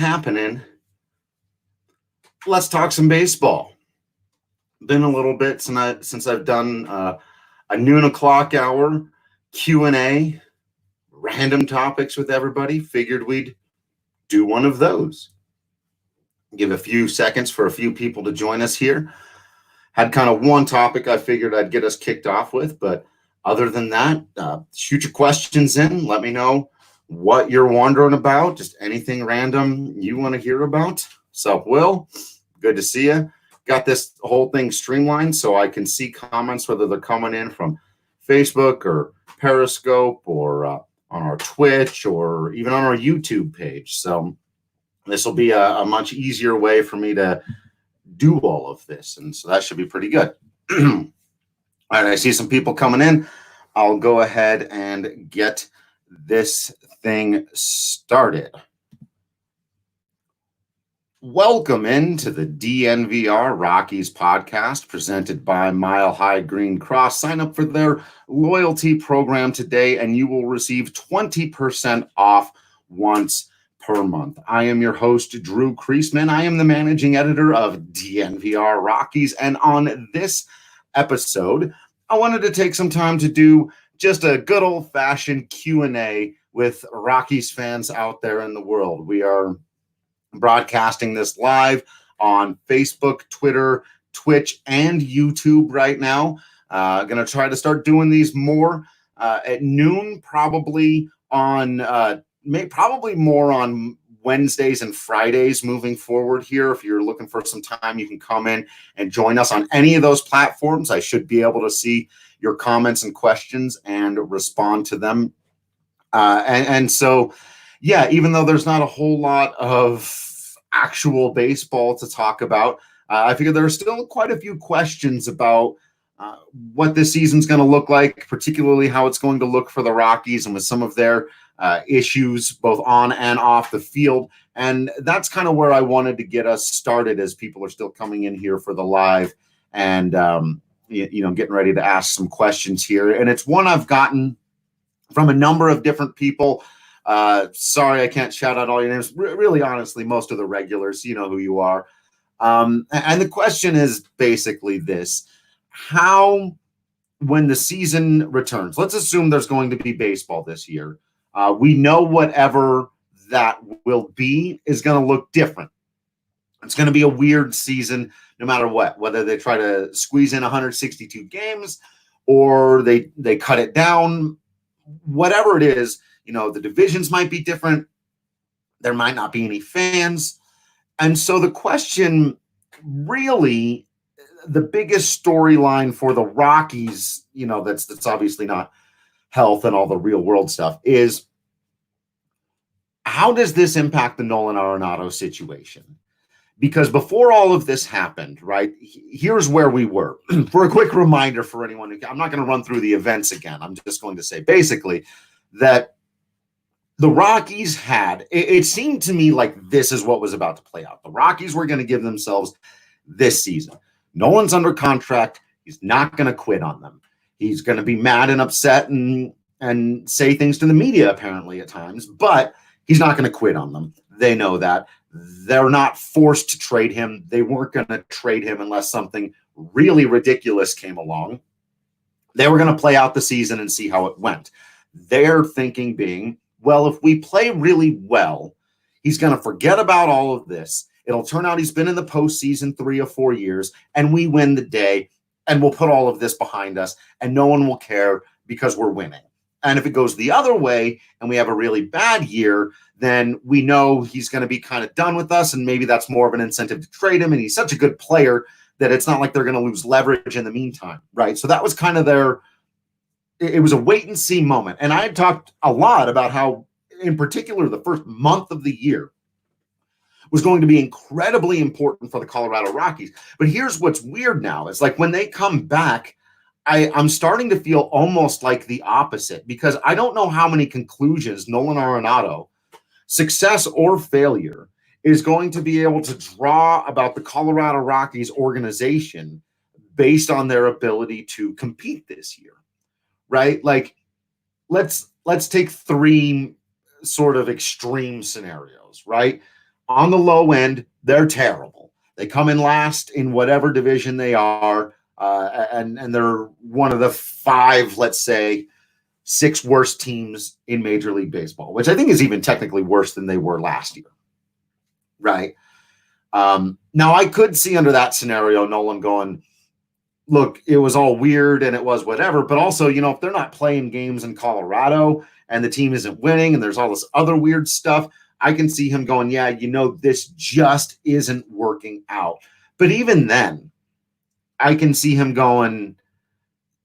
happening. Let's talk some baseball. Been a little bit since I've done a noon o'clock hour Q&A, random topics with everybody. Figured we'd do one of those. Give a few seconds for a few people to join us here. Had kind of one topic I figured I'd get us kicked off with, but other than that, shoot your questions in. Let me know what you're wondering about, just anything random you want to hear about. Sup, Will? Good to see you. Got this whole thing streamlined so I can see comments, whether they're coming in from Facebook or Periscope or on our Twitch or even on our YouTube page. So this will be a much easier way for me to do all of this. And so that should be pretty good. All right, I see some people coming in. I'll go ahead and get this thing started. Welcome into the DNVR Rockies podcast presented by Mile High Green Cross. Sign up for their loyalty program today and you will receive 20% off once per month. I am your host, Drew Kreisman. I am the managing editor of DNVR Rockies. And on this episode, I wanted to take some time to do just a good old-fashioned Q&A with Rockies fans out there in the world. We are broadcasting this live on Facebook, Twitter, Twitch, and YouTube right now. Going to try to start doing these more at noon, probably more on Wednesdays and Fridays moving forward here. If you're looking for some time, you can come in and join us on any of those platforms. I should be able to see your comments and questions and respond to them. And so, yeah, even though there's not a whole lot of actual baseball to talk about, I figure there are still quite a few questions about what this season's going to look like, particularly how it's going to look for the Rockies and with some of their issues both on and off the field. And that's kind of where I wanted to get us started as people are still coming in here for the live and, getting ready to ask some questions here. And it's one I've gotten from a number of different people. Sorry, I can't shout out all your names. Really, honestly, most of the regulars, you know who you are. And the question is basically this: how, when the season returns, let's assume there's going to be baseball this year. We know whatever that will be is going to look different. It's going to be a weird season no matter what, whether they try to squeeze in 162 games or they cut it down, whatever it is. The divisions might be different. There might not be any fans. And so the question, really, the biggest storyline for the Rockies, that's obviously not health and all the real world stuff, is how does this impact the Nolan Arenado situation? Because before all of this happened, right, here's where we were. For a quick reminder for anyone, I'm not going to run through the events again. I'm just going to say basically that the Rockies had, it seemed to me like this is what was about to play out. The Rockies were going to give themselves this season. Nolan's under contract. He's not going to quit on them. He's going to be mad and upset and say things to the media, apparently, at times, but he's not going to quit on them. They know that. They're not forced to trade him. They weren't going to trade him unless something really ridiculous came along. They were going to play out the season and see how it went. Their thinking being, well, if we play really well, he's going to forget about all of this. It'll turn out he's been in the postseason 3 or 4 years, and we win the day, and we'll put all of this behind us, and no one will care because we're winning. And if it goes the other way and we have a really bad year, then we know he's going to be kind of done with us, and maybe that's more of an incentive to trade him, and he's such a good player that it's not like they're going to lose leverage in the meantime, right? So that was kind of it was a wait-and-see moment. And I had talked a lot about how, in particular, the first month of the year was going to be incredibly important for the Colorado Rockies. But here's what's weird now. It's like when they come back, I'm starting to feel almost like the opposite, because I don't know how many conclusions Nolan Arenado, success or failure, is going to be able to draw about the Colorado Rockies organization based on their ability to compete this year, right? Like, let's take 3 sort of extreme scenarios, right? on the low end, they're terrible. They come in last in whatever division they are, and they're one of the 5, let's say, 6 worst teams in Major League Baseball, which I think is even technically worse than they were last year, right? Now, I could see under that scenario Nolan going, look, it was all weird and it was whatever, but also, if they're not playing games in Colorado and the team isn't winning and there's all this other weird stuff, I can see him going, yeah, this just isn't working out. But even then, I can see him going,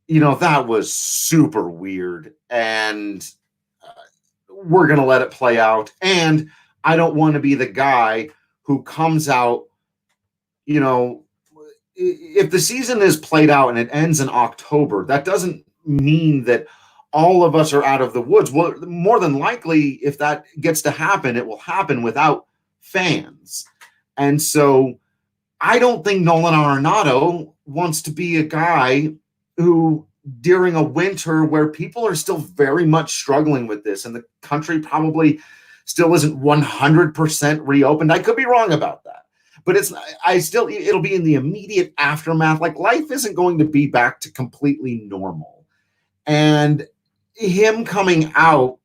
that was super weird and we're going to let it play out. And I don't want to be the guy who comes out, if the season is played out and it ends in October, that doesn't mean that all of us are out of the woods. Well, more than likely, if that gets to happen, it will happen without fans. And so I don't think Nolan Arenado wants to be a guy who, during a winter where people are still very much struggling with this and the country probably still isn't 100% reopened. I could be wrong about that. But it'll be in the immediate aftermath. Like, life isn't going to be back to completely normal. And him coming out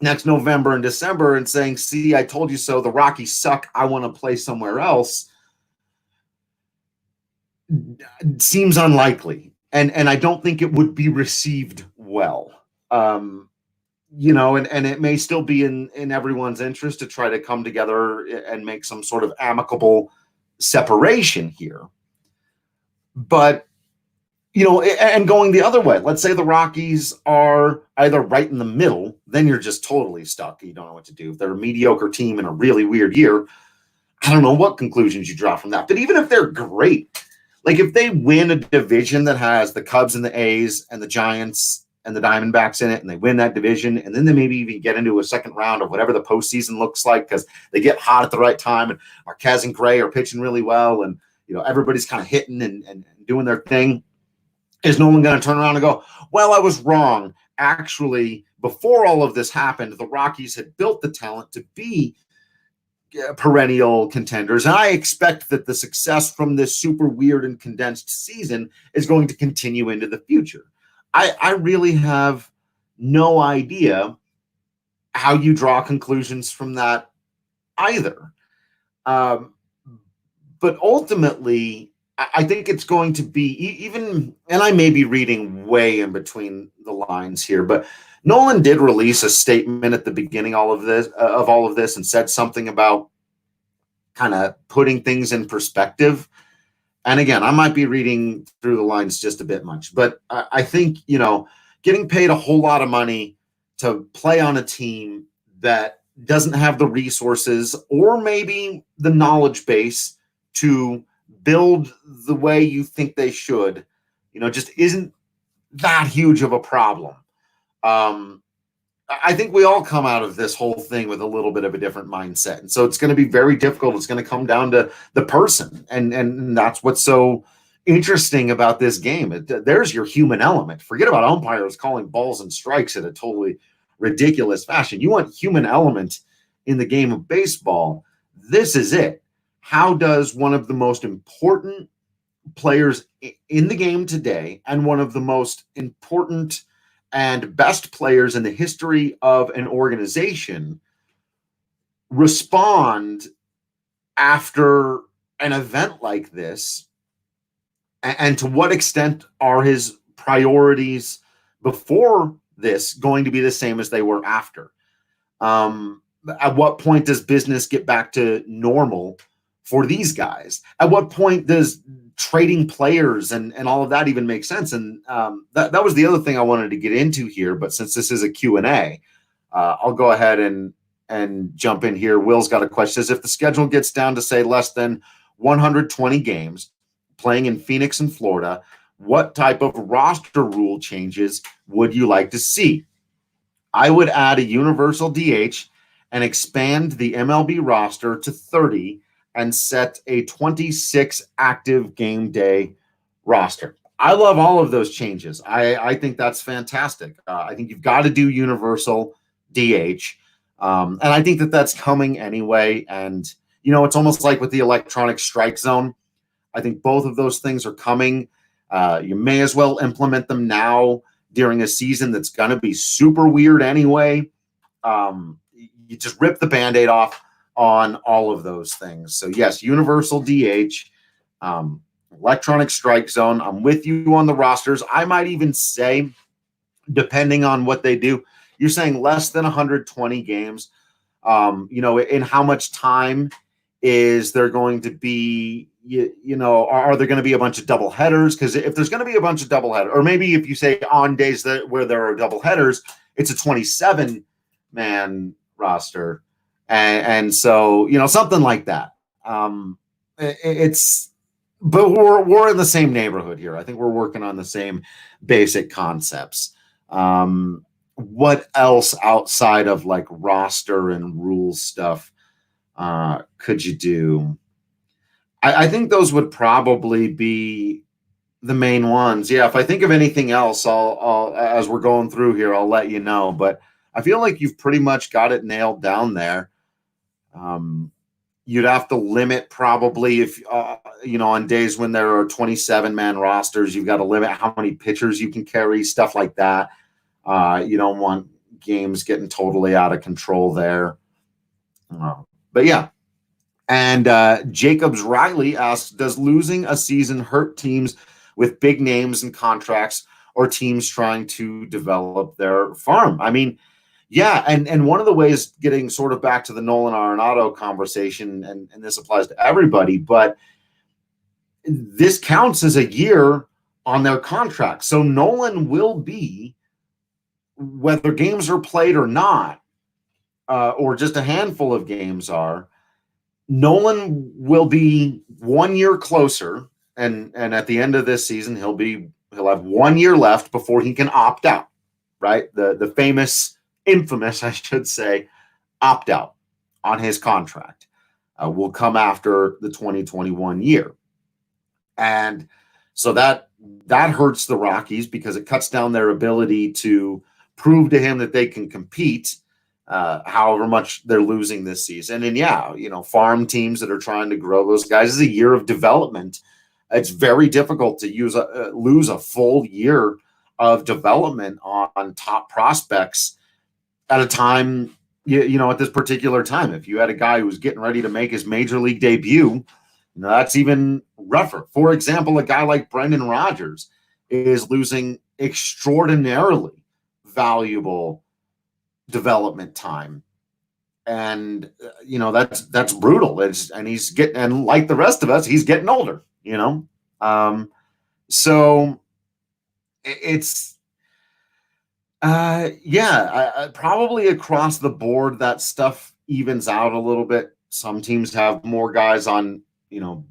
next November and December and saying, see, I told you so, the Rockies suck, I want to play somewhere else, seems unlikely. And I don't think it would be received well. And it may still be in everyone's interest to try to come together and make some sort of amicable separation here. But, and going the other way, let's say the Rockies are either right in the middle, then you're just totally stuck. You don't know what to do. If they're a mediocre team in a really weird year, I don't know what conclusions you draw from that. But even if they're great, like if they win a division that has the Cubs and the A's and the Giants and the Diamondbacks in it, and they win that division, and then they maybe even get into a second round of whatever the postseason looks like because they get hot at the right time, and Marquez and Gray are pitching really well, and everybody's kind of hitting and doing their thing. Is Nolan going to turn around and go, well, I was wrong. Actually, before all of this happened, the Rockies had built the talent to be perennial contenders, and I expect that the success from this super weird and condensed season is going to continue into the future. I really have no idea how you draw conclusions from that either. But ultimately, I think it's going to be even, and I may be reading way in between the lines here, but Nolan did release a statement at the beginning of all of this and said something about kind of putting things in perspective. And again, I might be reading through the lines just a bit much, but I think, getting paid a whole lot of money to play on a team that doesn't have the resources or maybe the knowledge base to build the way you think they should, just isn't that huge of a problem. I think we all come out of this whole thing with a little bit of a different mindset. And so it's going to be very difficult. It's going to come down to the person. And that's what's so interesting about this game. There's your human element. Forget about umpires calling balls and strikes in a totally ridiculous fashion. You want human element in the game of baseball. This is it. How does one of the most important players in the game today and one of the most important and best players in the history of an organization respond after an event like this? And to what extent are his priorities before this going to be the same as they were after? At what point does business get back to normal for these guys? At what point does trading players and all of that even make sense? And that was the other thing I wanted to get into here. But since this is a Q&A, I'll go ahead and jump in here. Will's got a question. Says, if the schedule gets down to, say, less than 120 games playing in Phoenix and Florida, what type of roster rule changes would you like to see? I would add a universal DH and expand the MLB roster to 30 and set a 26 active game day roster. I love all of those changes. I think that's fantastic. I think you've got to do universal DH. And I think that that's coming anyway. And, it's almost like with the electronic strike zone. I think both of those things are coming. You may as well implement them now during a season that's going to be super weird anyway. You just rip the Band-Aid off on all of those things. So, yes, universal DH, electronic strike zone. I'm with you on the rosters. I might even say, depending on what they do, you're saying less than 120 games. In how much time is there going to be, are there going to be a bunch of double headers? Because if there's going to be a bunch of double headers, or maybe if you say on days where there are double headers, it's a 27-man roster. And so, something like that. But we're in the same neighborhood here. I think we're working on the same basic concepts. What else outside of like roster and rules stuff could you do? I think those would probably be the main ones. Yeah, if I think of anything else, I'll as we're going through here, I'll let you know. But I feel like you've pretty much got it nailed down there. You'd have to limit probably if, on days when there are 27-man rosters, you've got to limit how many pitchers you can carry, stuff like that. You don't want games getting totally out of control there. But yeah. And Jacobs Riley asks, does losing a season hurt teams with big names and contracts or teams trying to develop their farm? I mean, yeah, and one of the ways, getting sort of back to the Nolan Arenado conversation, and this applies to everybody, but this counts as a year on their contract. So Nolan will be, whether games are played or not, or just a handful of games are, Nolan will be 1 year closer, and at the end of this season, he'll have 1 year left before he can opt out, right? The infamous, I should say, opt out on his contract will come after the 2021 year. And so that hurts the Rockies because it cuts down their ability to prove to him that they can compete, however much they're losing this season. And farm teams that are trying to grow those guys, is a year of development. It's very difficult to lose a full year of development on top prospects at a time, at this particular time. If you had a guy who was getting ready to make his major league debut, that's even rougher. For example, a guy like Brendan Rodgers is losing extraordinarily valuable development time, and that's brutal. And he's getting, and like the rest of us, he's getting older. So it's probably across the board that stuff evens out a little bit. Some teams have more guys on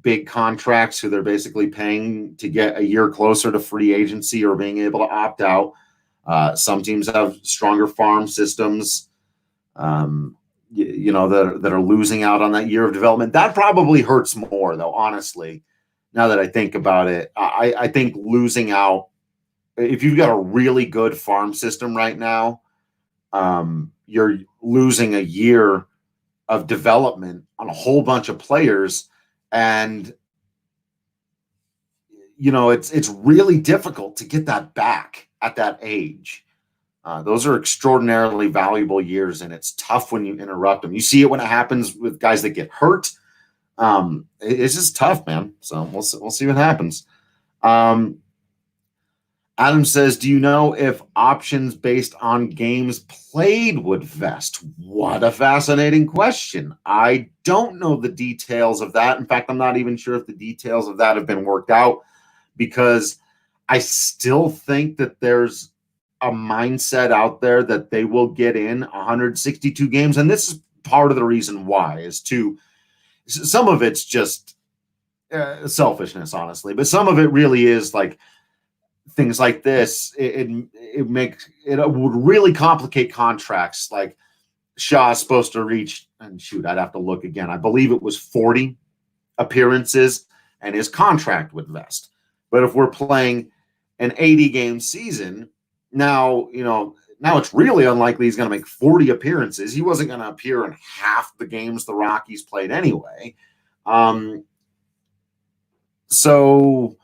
big contracts who they're basically paying to get a year closer to free agency or being able to opt out. Some teams have stronger farm systems, that are losing out on that year of development. That probably hurts more, though, honestly, now that I think about it. I think losing out, if you've got a really good farm system right now, you're losing a year of development on a whole bunch of players. And, it's really difficult to get that back at that age. Those are extraordinarily valuable years, and it's tough when you interrupt them. You see it when it happens with guys that get hurt. It's just tough, man. So we'll see what happens. Adam says, do you know if options based on games played would vest? What a fascinating question. I don't know the details of that. In fact, I'm not even sure if the details of that have been worked out, because I still think that there's a mindset out there that they will get in 162 games. And this is part of the reason why, is some of it's just selfishness, honestly, but some of it really is like things like this. It would really complicate contracts. Like Shaw's supposed to reach, and shoot, I'd have to look again. I believe it was 40 appearances and his contract would vest. But if we're playing an 80-game season, now Now it's really unlikely he's going to make 40 appearances. He wasn't going to appear in half the games the Rockies played anyway. So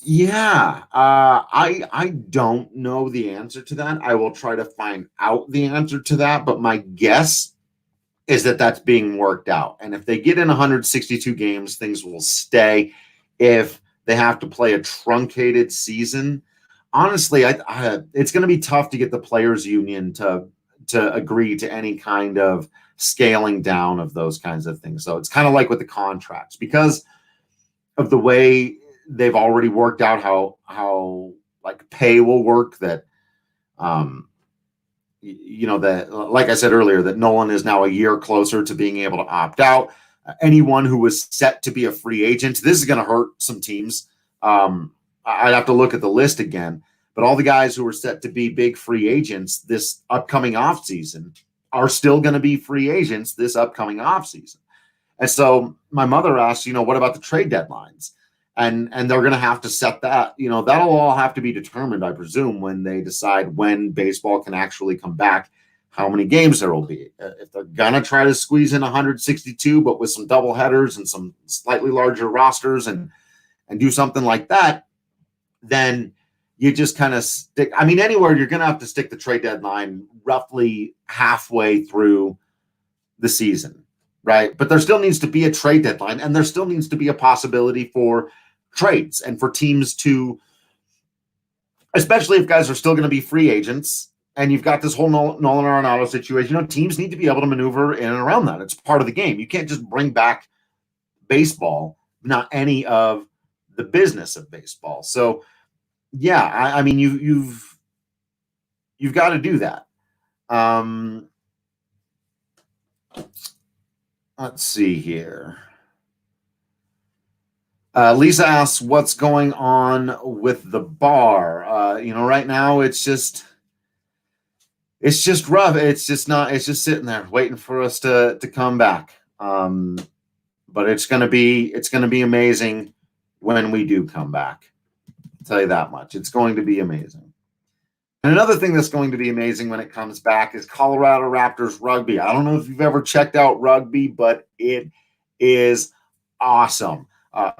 yeah, I don't know the answer to that. I will try to find out the answer to that, but my guess is that that's being worked out. And if they get in 162 games, things will stay. If they have to play a truncated season, honestly, it's going to be tough to get the players' union to agree to any kind of scaling down of those kinds of things. So it's kind of like with the contracts, because of the way they've already worked out how like pay will work, that that, like I said earlier, that Nolan is now a year closer to being able to opt out. Anyone who was set to be a free agent, this is going to hurt some teams. I'd have to look at the list again, but all the guys who were set to be big free agents this upcoming offseason are still going to be free agents this upcoming offseason. And so my mother asked, what about the trade deadlines? And they're going to have to set that, that'll all have to be determined, I presume, when they decide when baseball can actually come back, how many games there will be. If they're going to try to squeeze in 162, but with some double headers and some slightly larger rosters and do something like that, then you just kind of stick. I mean, anywhere you're going to have to stick the trade deadline roughly halfway through the season, right? But there still needs to be a trade deadline, and there still needs to be a possibility for trades and for teams to, especially if guys are still going to be free agents and you've got this whole Nolan Arenado situation, teams need to be able to maneuver in and around that. It's part of the game. You can't just bring back baseball, not any of the business of baseball. So yeah, I mean, you've got to do that. Let's see here. Lisa asks, what's going on with the bar? Right now it's just rough. It's just sitting there waiting for us to come back. But it's going to be amazing when we do come back. I'll tell you that much. It's going to be amazing. And another thing that's going to be amazing when it comes back is Colorado Raptors rugby. I don't know if you've ever checked out rugby, but it is awesome.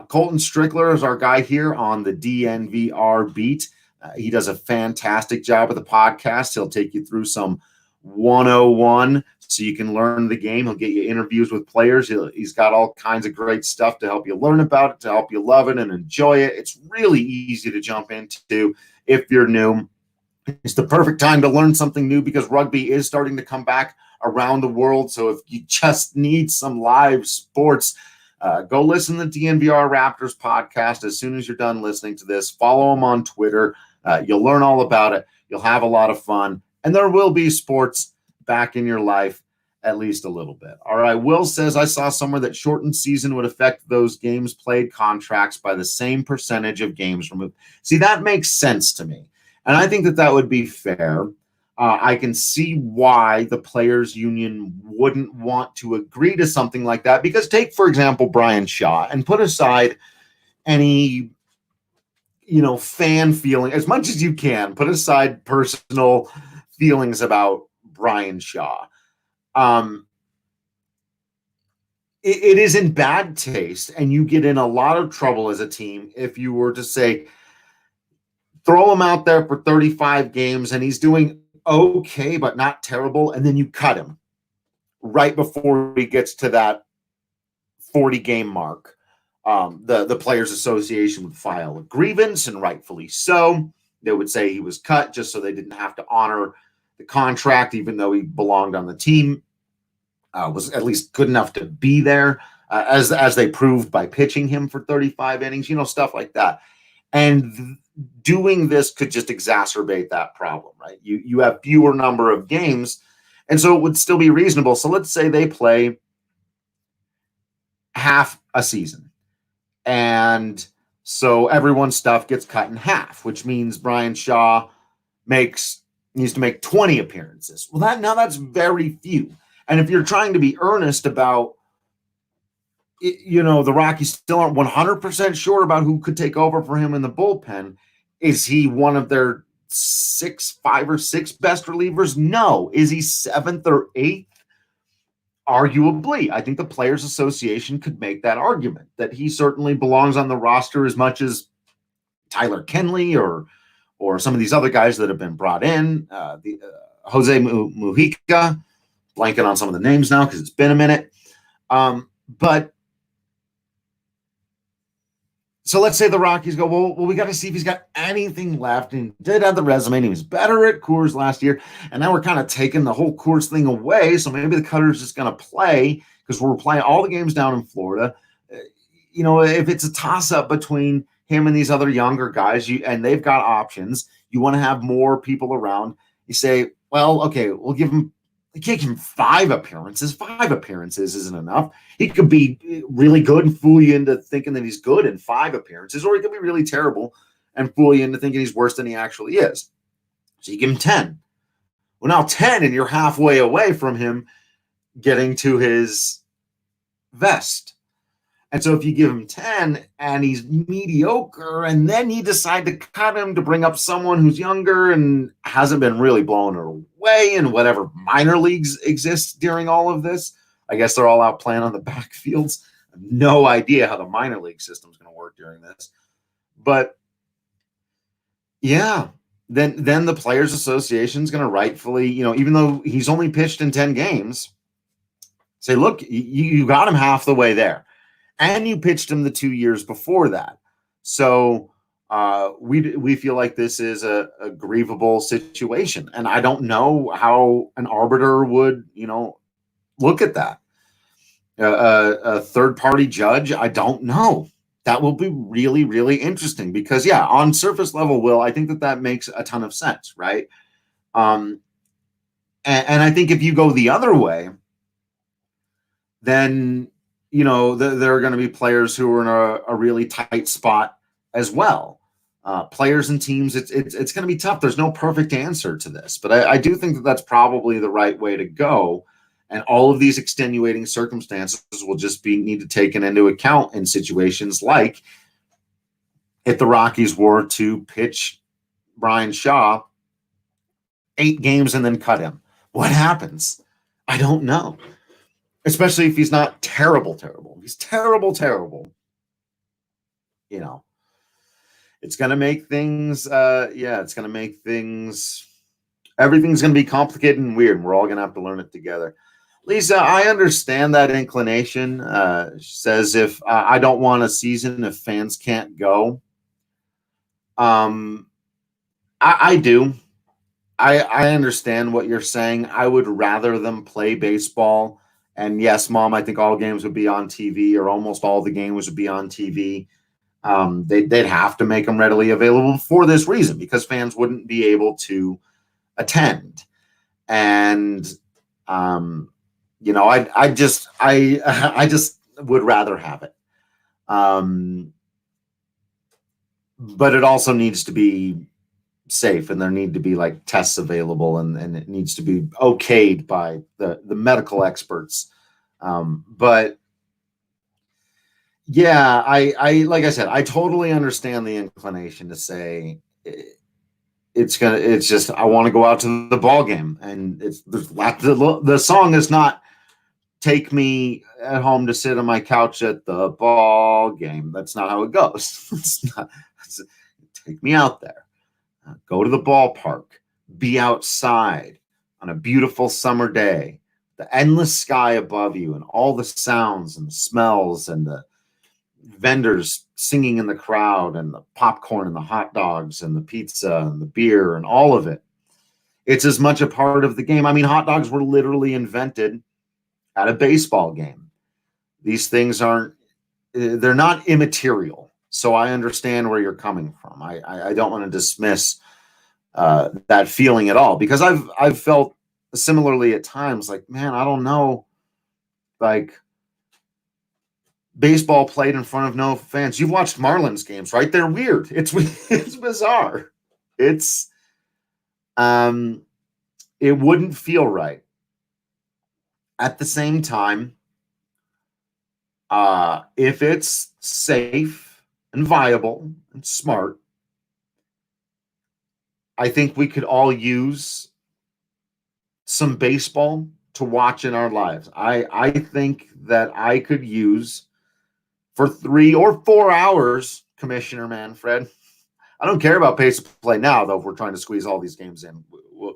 Colton Strickler is our guy here on the DNVR beat. He does a fantastic job with the podcast. He'll take you through some 101 so you can learn the game. He'll get you interviews with players. He's got all kinds of great stuff to help you learn about it, to help you love it and enjoy it. It's really easy to jump into if you're new. It's the perfect time to learn something new because rugby is starting to come back around the world. So if you just need some live sports, go listen to the DNVR Raptors podcast as soon as you're done listening to this. Follow them on Twitter. You'll learn all about it. You'll have a lot of fun. And there will be sports back in your life, at least a little bit. All right. Will says, I saw somewhere that shortened season would affect those games played contracts by the same percentage of games removed. See, that makes sense to me. And I think that would be fair. I can see why the players' union wouldn't want to agree to something like that. Because take, for example, Brian Shaw, and put aside any, fan feeling, as much as you can, put aside personal feelings about Brian Shaw. It is in bad taste, and you get in a lot of trouble as a team if you were to say, throw him out there for 35 games and he's doing okay, but not terrible. And then you cut him right before he gets to that 40 game mark. The Players Association would file a grievance, and rightfully so. They would say he was cut just so they didn't have to honor the contract, even though he belonged on the team, was at least good enough to be there, as they proved by pitching him for 35 innings, stuff like that. And doing this could just exacerbate that problem, right? You have fewer number of games, and so it would still be reasonable. So let's say they play half a season, and so everyone's stuff gets cut in half, which means Brian Shaw needs to make 20 appearances. Well, that's very few. And if you're trying to be earnest about, the Rockies still aren't 100% sure about who could take over for him in the bullpen. Is he one of their five or six best relievers? No. Is he seventh or eighth? Arguably. I think the Players Association could make that argument that he certainly belongs on the roster as much as Tyler Kenley or some of these other guys that have been brought in. Jose Mujica, blanking on some of the names now because it's been a minute. But so let's say the Rockies go, well, we got to see if he's got anything left. And he did have the resume. And he was better at Coors last year. And now we're kind of taking the whole Coors thing away. So maybe the Cutter's just going to play because we're playing all the games down in Florida. If it's a toss-up between him and these other younger guys, and they've got options, you want to have more people around. You say, well, okay, we'll give him. You can't give him 5 appearances. 5 appearances isn't enough. He could be really good and fool you into thinking that he's good in 5 appearances, or he could be really terrible and fool you into thinking he's worse than he actually is. So you give him 10. Well, now 10, and you're halfway away from him getting to his vest. And so if you give him 10 and he's mediocre, and then you decide to cut him to bring up someone who's younger and hasn't been really blown away in whatever minor leagues exist during all of this, I guess they're all out playing on the backfields. I have no idea how the minor league system is going to work during this. But yeah, then the Players Association is going to rightfully, even though he's only pitched in 10 games, say, look, you got him half the way there. And you pitched him the 2 years before that. So we feel like this is a grievable situation. And I don't know how an arbiter would, look at that. A third-party judge, I don't know. That will be really, really interesting because, yeah, on surface level, Will, I think that makes a ton of sense, right? And I think if you go the other way, then there are going to be players who are in a really tight spot as well. Players and teams, it's going to be tough. There's no perfect answer to this, but I do think that that's probably the right way to go. And all of these extenuating circumstances will just need to be taken into account in situations like if the Rockies were to pitch Brian Shaw 8 games and then cut him. What happens? I don't know. Especially if he's not terrible. If he's terrible, it's going to make things, it's going to make things, everything's going to be complicated and weird. And we're all going to have to learn it together. Lisa, I understand that inclination. She says, if I don't want a season if fans can't go. I do. I understand what you're saying. I would rather them play baseball. And yes, Mom, I think all games would be on TV, or almost all the games would be on TV. They'd have to make them readily available for this reason, because fans wouldn't be able to attend. And I just would rather have it. But it also needs to be safe, and there need to be like tests available, and it needs to be okayed by the medical experts. But yeah, I like I said, I totally understand the inclination to say it's just I want to go out to the ball game, and the song is not take me at home to sit on my couch at the ball game. That's not how it goes. Take me out there. Go to the ballpark, be outside on a beautiful summer day, the endless sky above you, and all the sounds and the smells and the vendors singing in the crowd, and the popcorn and the hot dogs and the pizza and the beer and all of it. It's as much a part of the game. I mean, hot dogs were literally invented at a baseball game. These things they're not immaterial. So I understand where you're coming from. I don't want to dismiss that feeling at all, because I've felt similarly at times, like, man, I don't know, like baseball played in front of no fans. You've watched Marlins games, right? They're weird. It's bizarre. It wouldn't feel right. At the same time, if it's safe and viable and smart, I think we could all use some baseball to watch in our lives. I think that I could use for 3 or 4 hours, Commissioner Manfred. I don't care about pace of play now, though. If we're trying to squeeze all these games in,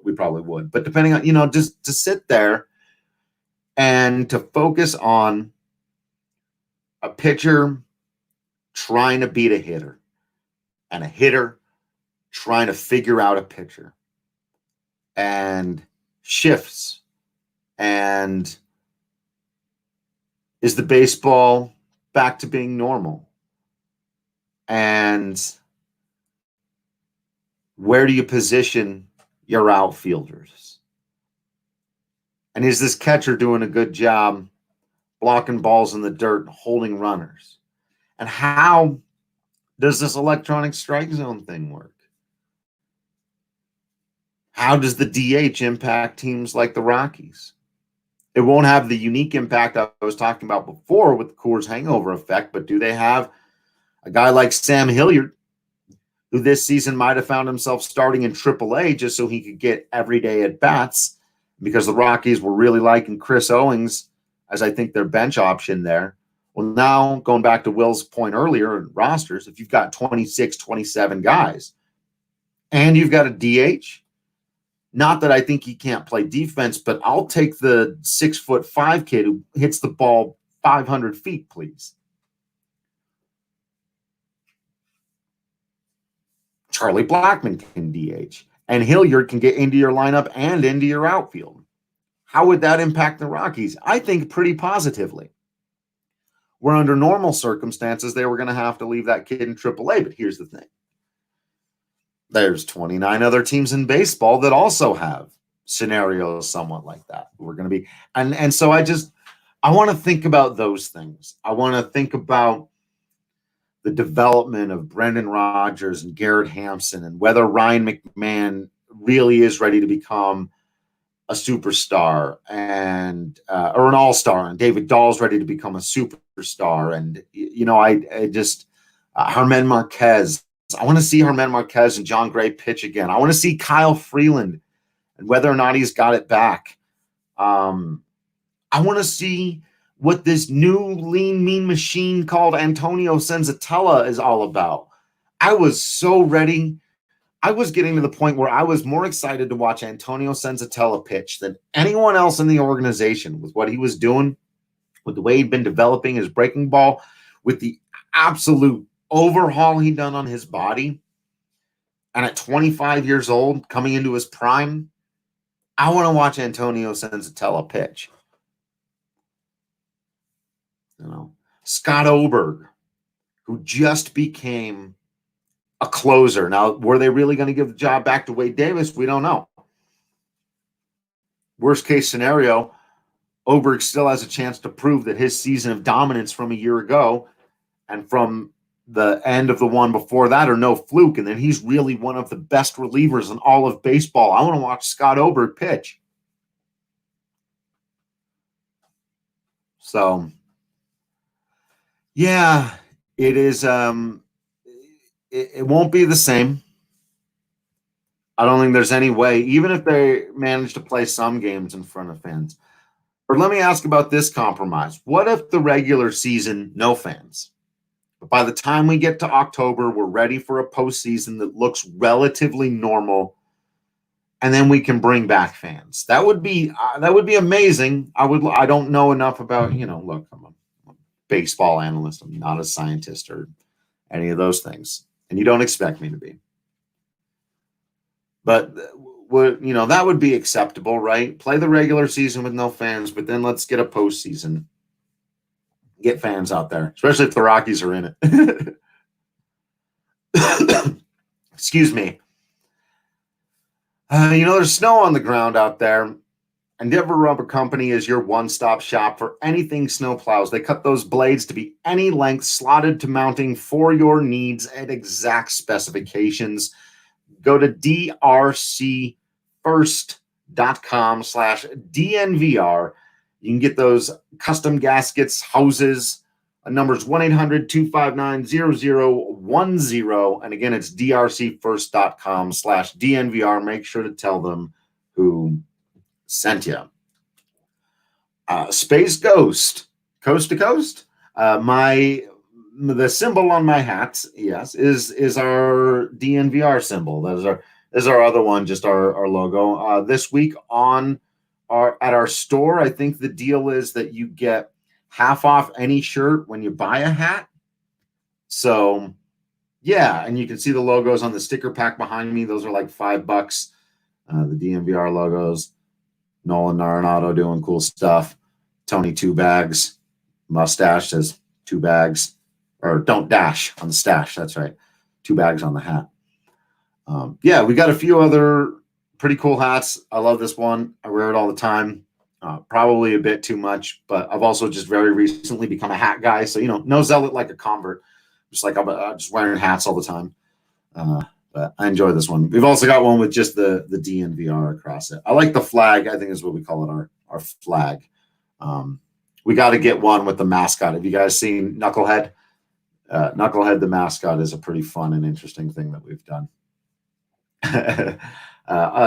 we probably would. But depending on, just to sit there and to focus on a pitcher trying to beat a hitter and a hitter trying to figure out a pitcher and shifts. And is the baseball back to being normal? And where do you position your outfielders? And is this catcher doing a good job blocking balls in the dirt and holding runners? And how does this electronic strike zone thing work? How does the DH impact teams like the Rockies? It won't have the unique impact I was talking about before with the Coors hangover effect, but do they have a guy like Sam Hilliard, who this season might have found himself starting in AAA just so he could get everyday at-bats because the Rockies were really liking Chris Owings as I think their bench option there. Well, now going back to Will's point earlier in rosters, if you've got 26, 27 guys and you've got a DH, not that I think he can't play defense, but I'll take the 6'5" kid who hits the ball 500 feet, please. Charlie Blackmon can DH, and Hilliard can get into your lineup and into your outfield. How would that impact the Rockies? I think pretty positively. Where under normal circumstances, they were going to have to leave that kid in AAA, but here's the thing. There's 29 other teams in baseball that also have scenarios somewhat like that. We're going to be, and so I want to think about those things. I want to think about the development of Brendan Rodgers and Garrett Hampson and whether Ryan McMahon really is ready to become a superstar and or an all-star, and David Dahl's ready to become a superstar. And, I just Herman Marquez. I want to see Herman Marquez and John Gray pitch again. I want to see Kyle Freeland and whether or not he's got it back. I want to see what this new lean, mean machine called Antonio Senzatella is all about. I was so ready. I was getting to the point where I was more excited to watch Antonio Senzatella pitch than anyone else in the organization with what he was doing, with the way he'd been developing his breaking ball, with the absolute overhaul he'd done on his body. And at 25 years old, coming into his prime, I want to watch Antonio Senzatella pitch. Scott Oberg, who just became a closer. Now, were they really going to give the job back to Wade Davis? We don't know. Worst case scenario, Oberg still has a chance to prove that his season of dominance from a year ago and from the end of the one before that are no fluke, and then he's really one of the best relievers in all of baseball. I want to watch Scott Oberg pitch. So, yeah, it is. It won't be the same. I don't think there's any way, even if they manage to play some games in front of fans. Or let me ask about this compromise. What if the regular season, no fans? But by the time we get to October, we're ready for a postseason that looks relatively normal, and then we can bring back fans. That would be amazing. I don't know enough about, look, I'm a baseball analyst. I'm not a scientist or any of those things, and you don't expect me to be. But that would be acceptable, right? Play the regular season with no fans, but then let's get a postseason. Get fans out there, especially if the Rockies are in it. Excuse me. There's snow on the ground out there. Endeavor Rubber Company is your one-stop shop for anything snow plows. They cut those blades to be any length, slotted to mounting for your needs at exact specifications. Go to drcfirst.com/DNVR. You can get those custom gaskets, hoses, Number is 1-800-259-0010. And again, it's drcfirst.com/DNVR. Make sure to tell them who sent you. Space Ghost, Coast to Coast. The symbol on my hat, yes, is our DNVR symbol. That is our other one, just our logo. This week at our store, I think the deal is that you get half off any shirt when you buy a hat. So yeah, and you can see the logos on the sticker pack behind me. Those are like $5. The DNVR logos. Nolan Arenado doing cool stuff. Tony 2 bags. Mustache says 2 bags. Or don't dash on the stash. That's right. 2 bags on the hat. Yeah, we got a few other pretty cool hats. I love this one. I wear it all the time. Probably a bit too much, but I've also just very recently become a hat guy. So, no zealot like a convert. Just like I'm just wearing hats all the time. But I enjoy this one. We've also got one with just the DNVR across it. I like the flag. I think is what we call it, our flag. We got to get one with the mascot. Have you guys seen Knucklehead? Knucklehead, the mascot, is a pretty fun and interesting thing that we've done.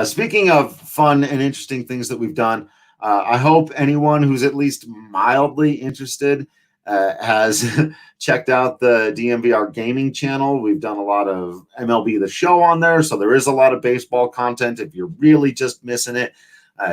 Speaking of fun and interesting things that we've done, I hope anyone who's at least mildly interested has checked out the DNVR gaming channel. We've done a lot of MLB The Show on there, so there is a lot of baseball content. If you're really just missing it,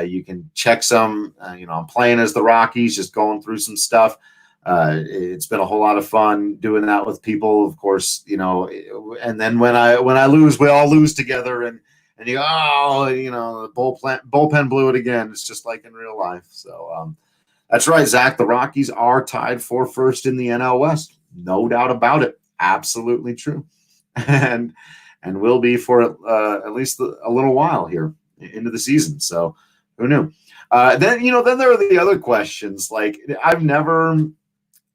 you can check some. I'm playing as the Rockies, just going through some stuff. It's been a whole lot of fun doing that with people, of course, and then when I lose, we all lose together, and you go, the bullpen blew it again. It's just like in real life. So that's right, Zach. The Rockies are tied for first in the NL West. No doubt about it. Absolutely true. And will be for at least a little while here into the season. So who knew? Then there are the other questions. Like, I've never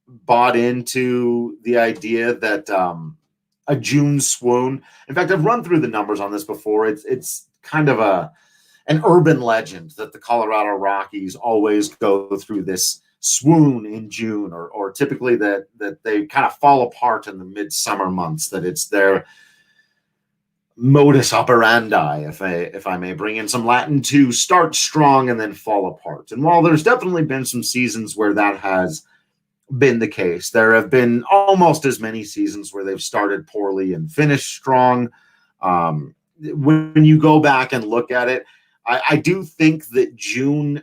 bought into the idea that a June swoon. In fact, I've run through the numbers on this before. It's kind of an urban legend that the Colorado Rockies always go through this swoon in June, or typically that they kind of fall apart in the midsummer months, that it's their modus operandi, if I may bring in some Latin, to start strong and then fall apart. And while there's definitely been some seasons where that has been the case, there have been almost as many seasons where they've started poorly and finished strong. When you go back and look at it, I do think that June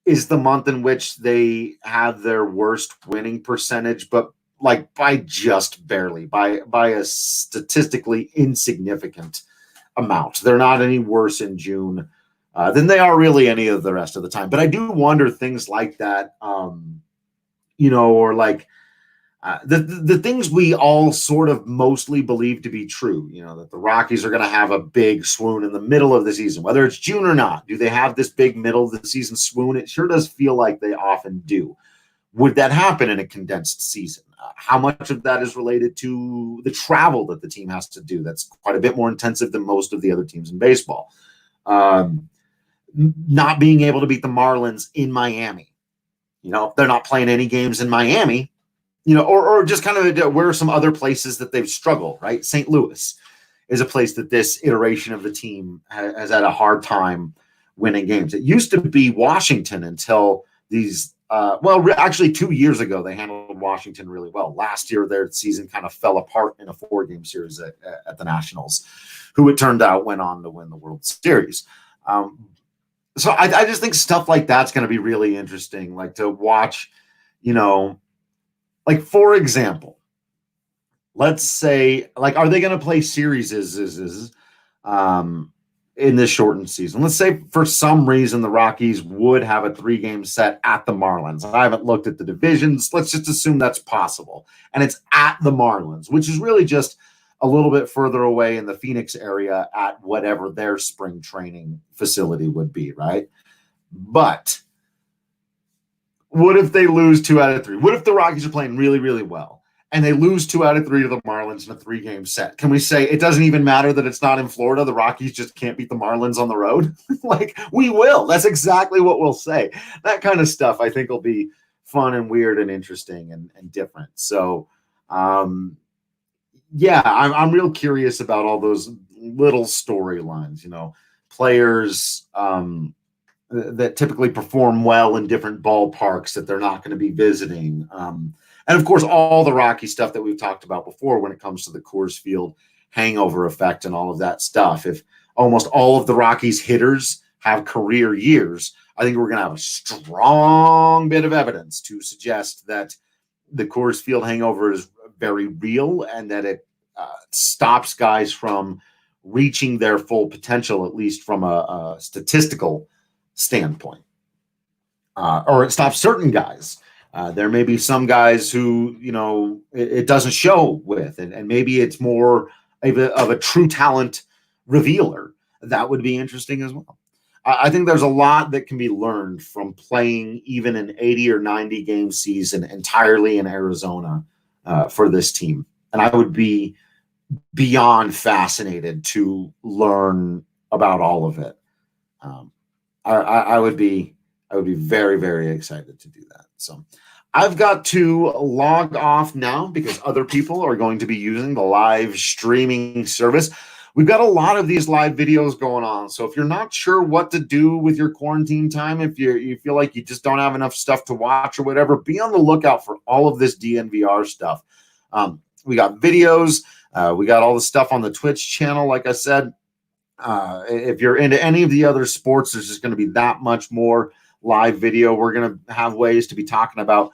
is the month in which they have their worst winning percentage, but like by just barely, by a statistically insignificant amount. They're not any worse in June than they are really any of the rest of the time. But I do wonder things like that, or like the things we all sort of mostly believe to be true, that the Rockies are going to have a big swoon in the middle of the season, whether it's June or not. Do they have this big middle of the season swoon? It sure does feel like they often do. Would that happen in a condensed season? How much of that is related to the travel that the team has to do? That's quite a bit more intensive than most of the other teams in baseball. Not being able to beat the Marlins in Miami. They're not playing any games in Miami, or just kind of where are some other places that they've struggled, right? St. Louis is a place that this iteration of the team has had a hard time winning games. It used to be Washington until these, actually 2 years ago, they handled Washington really well. Last year, their season kind of fell apart in a 4-game series at the Nationals, who it turned out went on to win the World Series. So I just think stuff like that's going to be really interesting, like to watch, like, for example, let's say, like, are they going to play series in this shortened season? Let's say for some reason the Rockies would have a 3-game set at the Marlins. I haven't looked at the divisions. Let's just assume that's possible. And it's at the Marlins, which is really just a little bit further away in the Phoenix area at whatever their spring training facility would be, right? But what if they lose 2 out of 3? What if the Rockies are playing really, really well and they lose 2 out of 3 to the Marlins in a 3-game set? Can we say it doesn't even matter that it's not in Florida? The Rockies just can't beat the Marlins on the road? Like, we will. That's exactly what we'll say. That kind of stuff I think will be fun and weird and interesting and different. So, yeah, I'm real curious about all those little storylines, players that typically perform well in different ballparks that they're not going to be visiting. And of course, all the Rocky stuff that we've talked about before when it comes to the Coors Field hangover effect and all of that stuff. If almost all of the Rockies hitters have career years, I think we're going to have a strong bit of evidence to suggest that the Coors Field hangover is very real and that it stops guys from reaching their full potential, at least from a statistical standpoint, or it stops certain guys. There may be some guys who, it doesn't show with, and maybe it's more of a true talent revealer. That would be interesting as well. I think there's a lot that can be learned from playing even an 80 or 90 game season entirely in Arizona for this team. And I would be beyond fascinated to learn about all of it. I would be very, very excited to do that. So I've got to log off now because other people are going to be using the live streaming service. We've got a lot of these live videos going on. So if you're not sure what to do with your quarantine time, if you feel like you just don't have enough stuff to watch or whatever, be on the lookout for all of this DNVR stuff. We got videos. We got all the stuff on the Twitch channel, like I said. If you're into any of the other sports, there's just going to be that much more live video. We're going to have ways to be talking about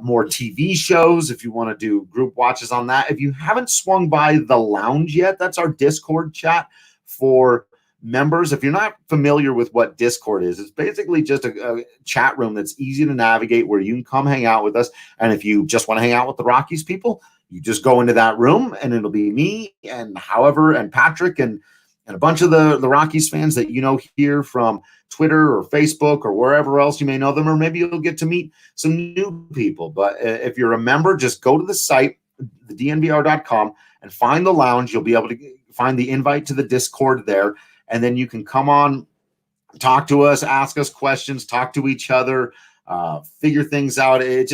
more TV shows if you want to do group watches on that. If you haven't swung by the lounge yet, that's our Discord chat for members. If you're not familiar with what Discord is, it's basically just a chat room that's easy to navigate where you can come hang out with us. And if you just want to hang out with the Rockies people, you just go into that room and it'll be me and Patrick and a bunch of the Rockies fans that here from Twitter or Facebook or wherever else you may know them, or maybe you'll get to meet some new people. But if you're a member, just go to the site, the DNVR.com, and find the lounge. You'll be able to find the invite to the Discord there, and then you can come on, talk to us, ask us questions, talk to each other, figure things out. It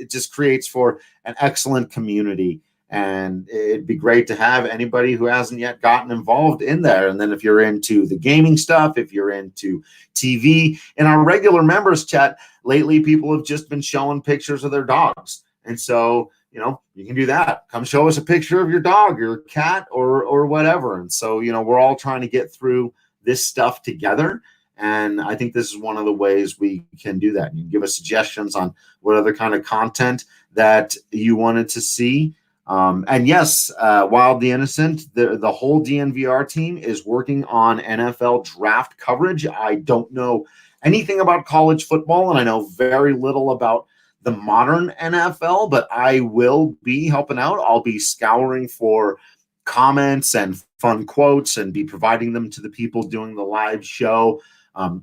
just creates for an excellent community. And it'd be great to have anybody who hasn't yet gotten involved in there. And then if you're into the gaming stuff, if you're into TV, in our regular members chat, lately people have just been showing pictures of their dogs. And so, you can do that. Come show us a picture of your dog, your cat, or whatever. And so, we're all trying to get through this stuff together. And I think this is one of the ways we can do that. You can give us suggestions on what other kind of content that you wanted to see. And yes, Wild the Innocent, the whole DNVR team is working on NFL draft coverage. I don't know anything about college football, and I know very little about the modern NFL, but I will be helping out. I'll be scouring for comments and fun quotes and be providing them to the people doing the live show.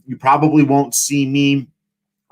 You probably won't see me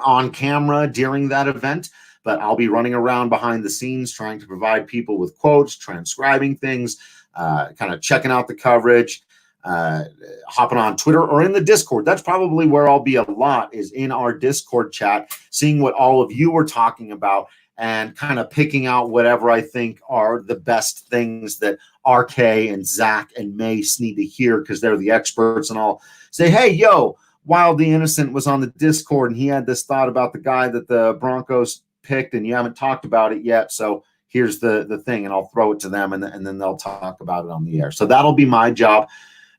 on camera during that event, but I'll be running around behind the scenes trying to provide people with quotes, transcribing things, kind of checking out the coverage, hopping on Twitter or in the Discord. That's probably where I'll be a lot, is in our Discord chat, seeing what all of you are talking about and kind of picking out whatever I think are the best things that RK and Zach and Mace need to hear because they're the experts, and I'll say, hey, yo, Wild the Innocent was on the Discord and he had this thought about the guy that the Broncos picked and you haven't talked about it yet, so here's the thing, and I'll throw it to them and then they'll talk about it on the air. So that'll be my job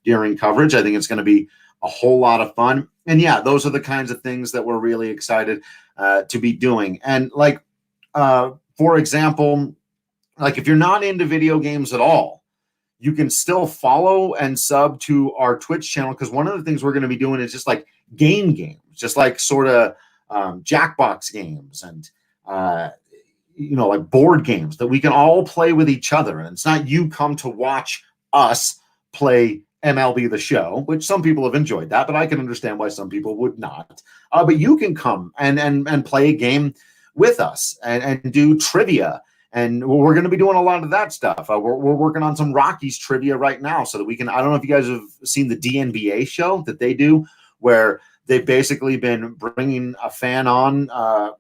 during coverage. I think it's going to be a whole lot of fun, and yeah, those are the kinds of things that we're really excited to be doing. And for example, if you're not into video games at all, you can still follow and sub to our Twitch channel, because one of the things we're going to be doing is just like games, just like sort of Jackbox games and like board games that we can all play with each other. And it's not you come to watch us play MLB The Show, which some people have enjoyed that, but I can understand why some people would not. But you can come and play a game with us and do trivia. And we're going to be doing a lot of that stuff. We're working on some Rockies trivia right now so that we can, I don't know if you guys have seen the DNVR show that they do, where they've basically been bringing a fan on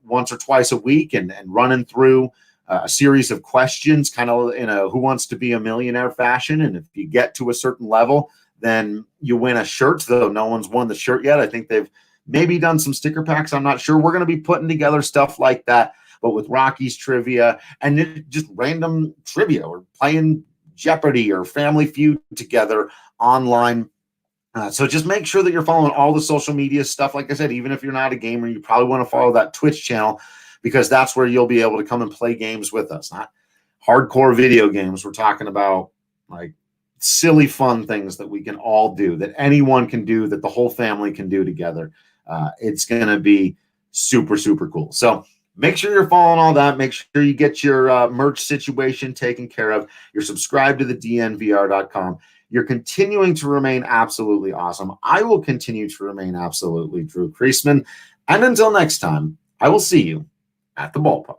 once or twice a week and running through a series of questions, kind of in a Who Wants to Be a Millionaire fashion. And if you get to a certain level, then you win a shirt, though no one's won the shirt yet. I think they've maybe done some sticker packs. I'm not sure. We're going to be putting together stuff like that, but with Rockies trivia and just random trivia or playing Jeopardy or Family Feud together online. So just make sure that you're following all the social media stuff. Like I said, even if you're not a gamer, you probably want to follow that Twitch channel, because that's where you'll be able to come and play games with us. Not hardcore video games. We're talking about like silly fun things that we can all do, that anyone can do, that the whole family can do together. It's going to be super, super cool. So make sure you're following all that. Make sure you get your merch situation taken care of. You're subscribed to the DNVR.com. You're continuing to remain absolutely awesome. I will continue to remain absolutely Drew Creasman. And until next time, I will see you at the ballpark.